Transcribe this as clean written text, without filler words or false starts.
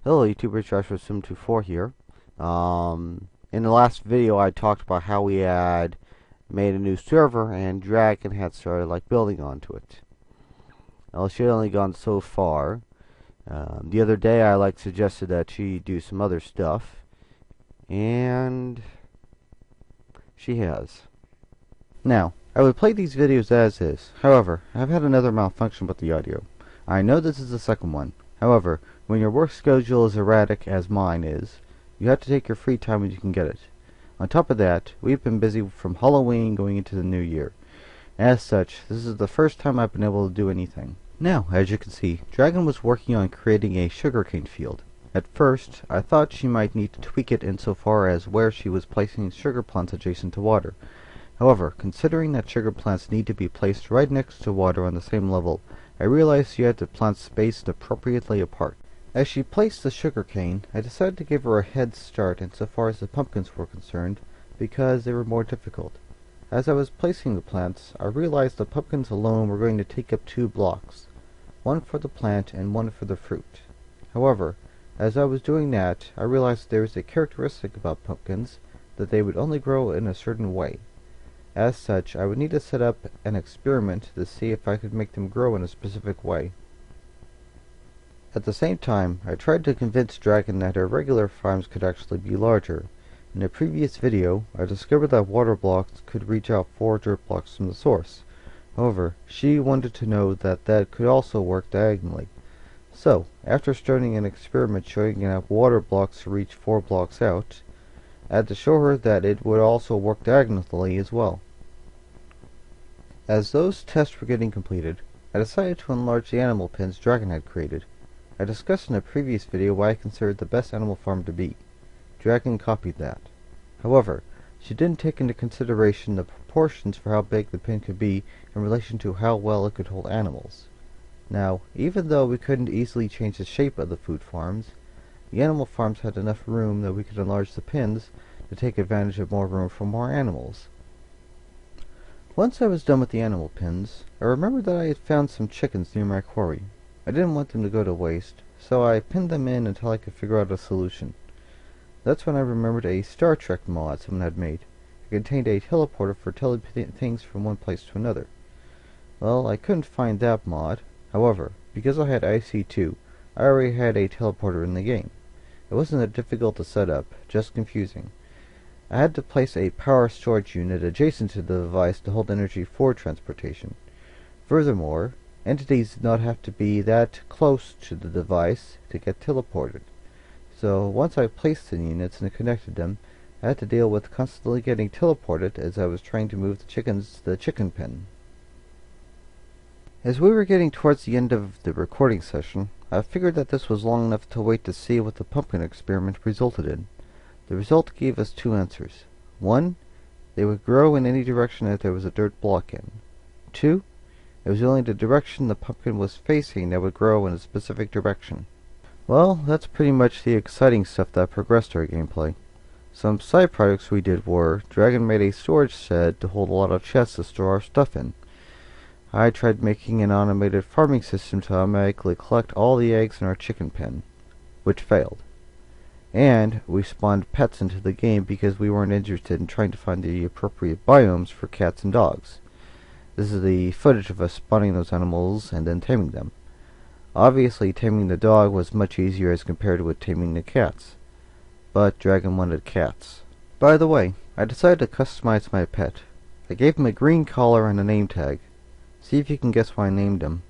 Hello YouTubers, Joshua724 here. In the last video I talked about how we had made a new server and Dragon had started building onto it. Well, she had only gone so far. The other day I suggested that she do some other stuff, and she has. Now, I would play these videos as is. However, I've had another malfunction with the audio. I know this is the second one. However, when your work schedule is erratic as mine is, you have to take your free time when you can get it. On top of that, we've been busy from Halloween going into the new year. As such, this is the first time I've been able to do anything. Now, as you can see, Dragon was working on creating a sugarcane field. At first, I thought she might need to tweak it insofar as where she was placing sugar plants adjacent to water. However, considering that sugar plants need to be placed right next to water on the same level, I realized she had the plants spaced appropriately apart. As she placed the sugar cane, I decided to give her a head start insofar as the pumpkins were concerned, because they were more difficult. As I was placing the plants, I realized the pumpkins alone were going to take up 2 blocks, one for the plant and one for the fruit. However, as I was doing that, I realized there was a characteristic about pumpkins, that they would only grow in a certain way. As such, I would need to set up an experiment to see if I could make them grow in a specific way. At the same time, I tried to convince Dragon that her regular farms could actually be larger. In a previous video, I discovered that water blocks could reach out 4 dirt blocks from the source. However, she wanted to know that that could also work diagonally. So, after starting an experiment showing enough water blocks to reach 4 blocks out, I had to show her that it would also work diagonally as well. As those tests were getting completed, I decided to enlarge the animal pens Dragon had created. I discussed in a previous video why I considered the best animal farm to be. Dragon copied that. However, she didn't take into consideration the proportions for how big the pen could be in relation to how well it could hold animals. Now, even though we couldn't easily change the shape of the food farms, the animal farms had enough room that we could enlarge the pens to take advantage of more room for more animals. Once I was done with the animal pens, I remembered that I had found some chickens near my quarry. I didn't want them to go to waste, so I pinned them in until I could figure out a solution. That's when I remembered a Star Trek mod someone had made. It contained a teleporter for teleporting things from one place to another. Well, I couldn't find that mod. However, because I had IC2, I already had a teleporter in the game. It wasn't that difficult to set up, just confusing. I had to place a power storage unit adjacent to the device to hold energy for transportation. Furthermore, entities did not have to be that close to the device to get teleported. So once I placed the units and connected them, I had to deal with constantly getting teleported as I was trying to move the chickens to the chicken pen. As we were getting towards the end of the recording session, I figured that this was long enough to wait to see what the pumpkin experiment resulted in. The result gave us 2 answers. 1. They would grow in any direction that there was a dirt block in. 2. It was only the direction the pumpkin was facing that would grow in a specific direction. Well, that's pretty much the exciting stuff that progressed our gameplay. Some side projects we did were, Dragon made a storage shed to hold a lot of chests to store our stuff in. I tried making an automated farming system to automatically collect all the eggs in our chicken pen, which failed. And we spawned pets into the game because we weren't interested in trying to find the appropriate biomes for cats and dogs. This is the footage of us spawning those animals and then taming them. Obviously, taming the dog was much easier as compared with taming the cats. But Dragon wanted cats. By the way, I decided to customize my pet. I gave him a green collar and a name tag. See if you can guess why I named him.